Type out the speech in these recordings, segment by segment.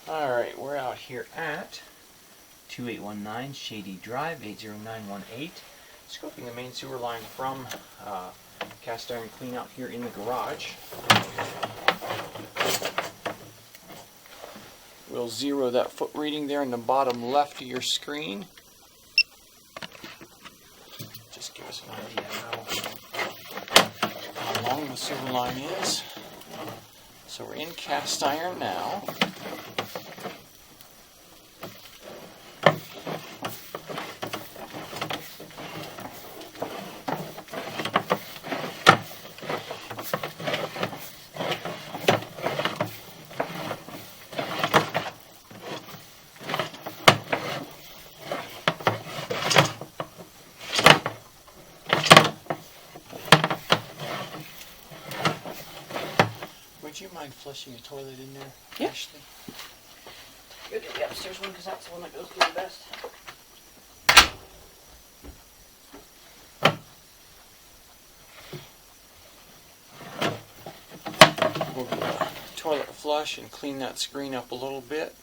Alright, we're out here at 2819 Shady Drive, 80918. Scoping the main sewer line from cast iron clean out here in the garage. We'll zero that foot reading there in the bottom left of your screen. Just give us an idea how long the sewer line is. So we're in cast iron now. Would you mind flushing a toilet in there, Yep. Ashley? Go get the upstairs one because that's the one that goes through the best. We'll do a toilet flush and clean that screen up a little bit.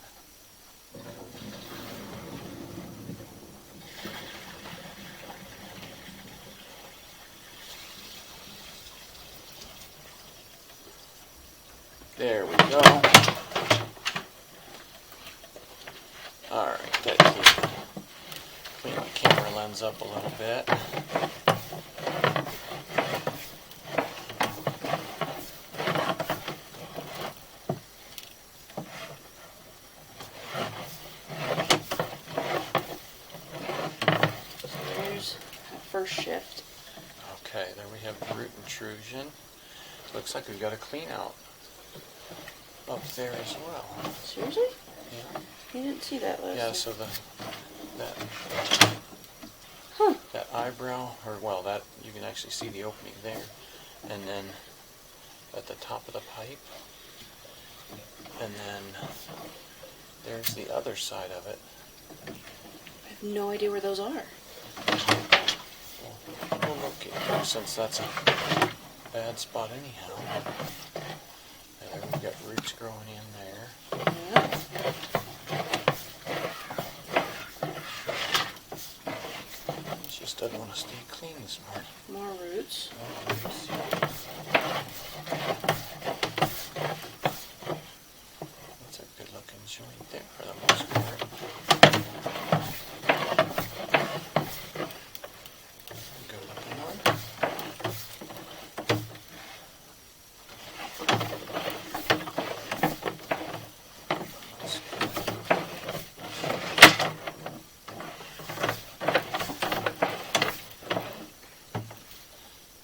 There we go. Alright, that clean the camera lens up a little bit. So there's first shift. Okay, there we have root intrusion. Looks like we've got a clean out up there as well. Seriously? Yeah. You didn't see that last Yeah, time. so Huh. that eyebrow, or well, that you can actually see the opening there, and then at the top of the pipe, and then there's the other side of it. I have no idea where those are. We'll look at it since that's a bad spot anyhow. There, we've got roots growing in there. Yeah. It just doesn't want to stay clean this morning. More roots. That's a good looking joint there for the most part. Good looking one.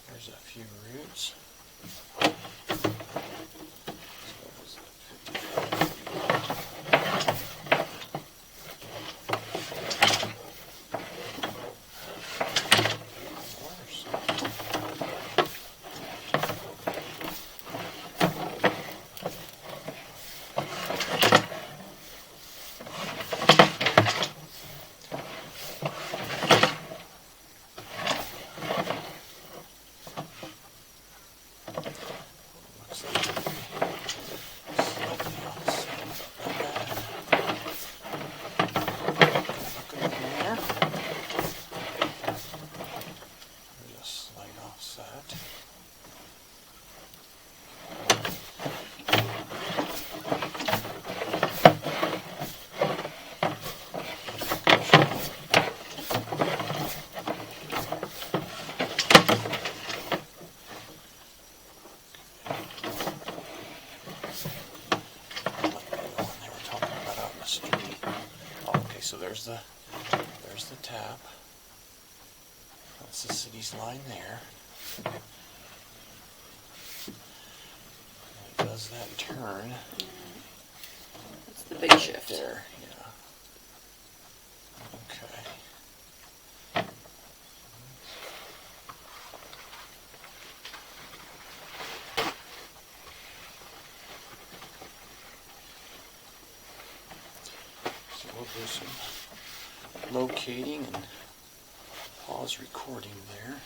There's a few roots. So there's the tap. That's the city's line there. And it does that turn. That's the big shift. There, yeah. Okay. So we'll do some locating and pause recording there.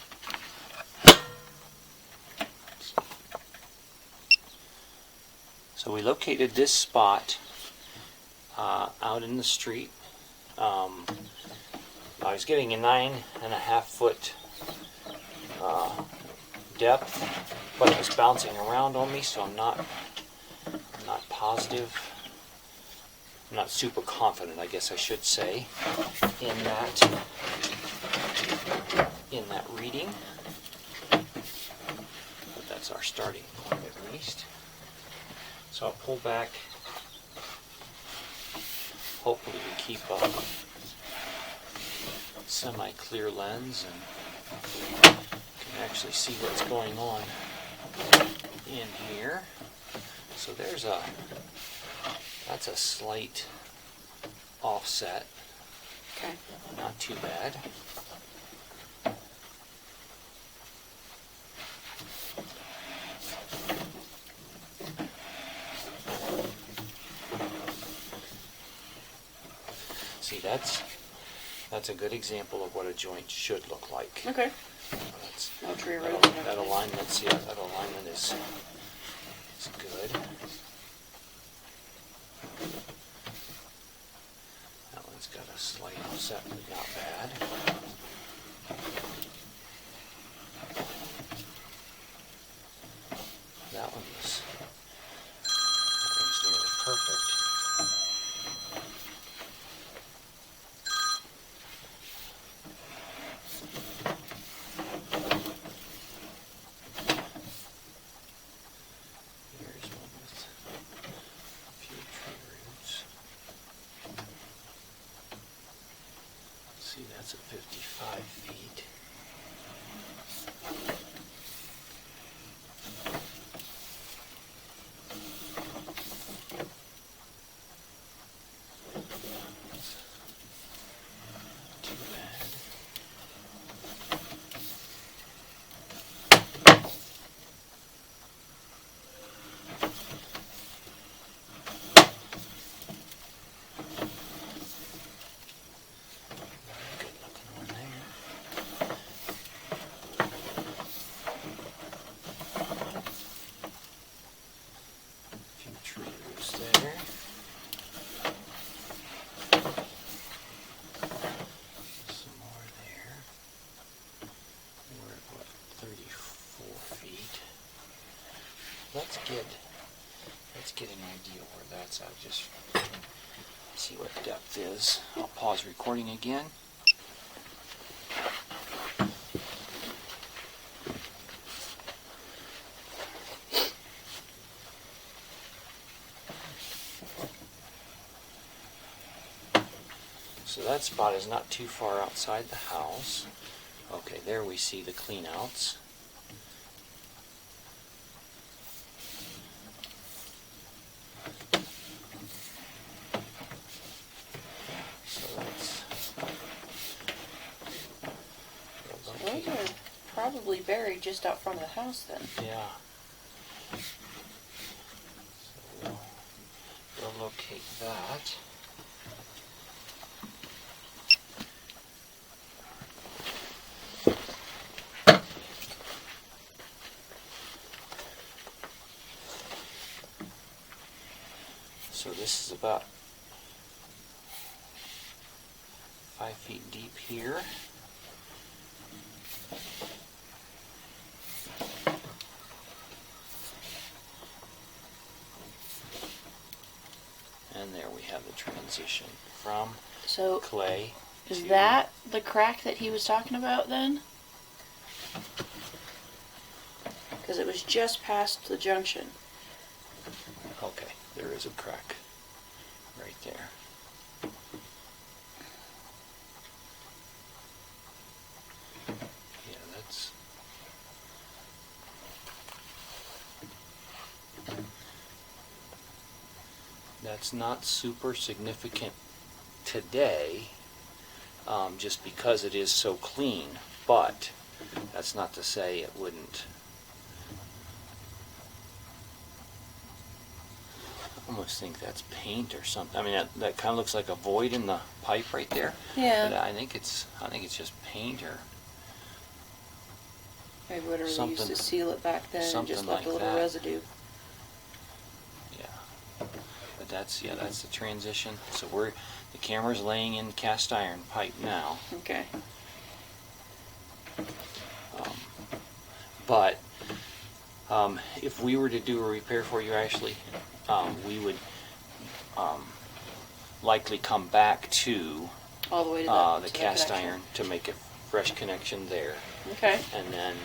So we located this spot out in the street. I was getting a 9.5 foot depth, but it was bouncing around on me, so I'm not positive. I'm not super confident, I guess I should say, in that reading. But that's our starting point at least. So I'll pull back. Hopefully we keep a semi-clear lens and can actually see what's going on in here. So that's a slight offset. Okay. Not too bad. See, that's a good example of what a joint should look like. Okay. That's, No tree that, roots. that alignment, see, that alignment is good. That one's got a slight offset, but not bad. That one's nearly perfect. Here's one with a few tree roots. See, that's at 55 feet. Too bad. Good looking one there. A few tree roots there. Some more there. We're at what, 34 feet. Let's get an idea where that's at. Just see what depth is. I'll pause recording again. So that spot is not too far outside the house. Okay, there we see the clean outs. So that's Those are probably buried just out front of the house then. yeah. So we'll locate that. So this is about 5 feet deep here. And there we have the transition from So clay is to... that the crack that he was talking about then? Because it was just past the junction. Okay, there is a crack right there. Yeah, that's not super significant today, just because it is so clean, but that's not to say it wouldn't. I almost think that's paint or something. I mean, that kind of looks like a void in the pipe right there. Yeah. But I think it's just paint or Maybe whatever they used something- to seal it back then and just something left a like little that. residue. yeah. But that's the transition. So the camera's laying in cast iron pipe now. Okay. But if we were to do a repair for you, Ashley, we would likely come back to All the way to the to cast connection. iron to make a fresh connection there, Okay. and then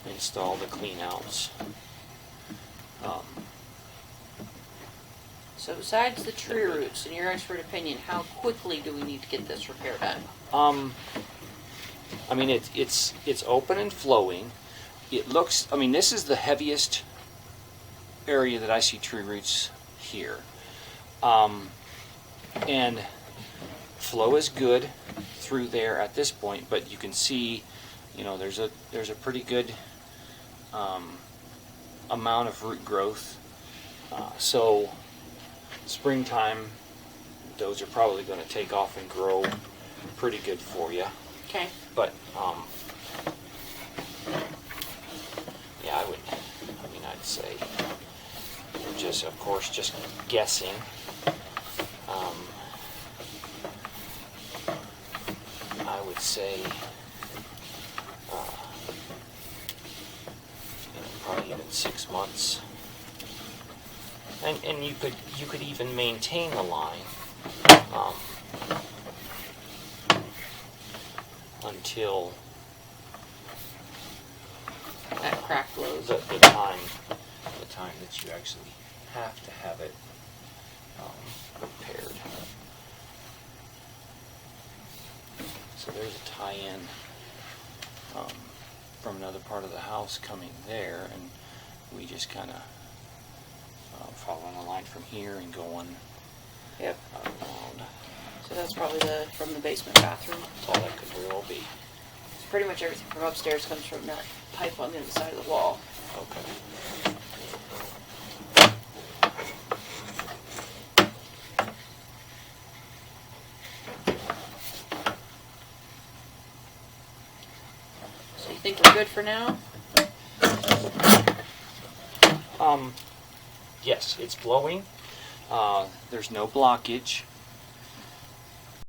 install the clean outs. So besides the tree roots, in your expert opinion, how quickly do we need to get this repair done? I mean, it's open and flowing. It looks, I mean, this is the heaviest area that I see tree roots here. And flow is good through there at this point, but you can see, you know, there's a pretty good amount of root growth. So springtime, those are probably going to take off and grow pretty good for you. Okay. But yeah, I'd say, just of course, just guessing. I would say, probably even 6 months. And you could even maintain the line until That crack blows. the time that you actually have to have it repaired. So there's a tie-in from another part of the house coming there, and we just kind of following the line from here and going Yep. around. So that's probably from the basement bathroom. That's all that could very well be. So pretty much everything from upstairs comes from that pipe on the other side of the wall. Okay. So you think we're good for now? Yes, it's blowing. There's no blockage.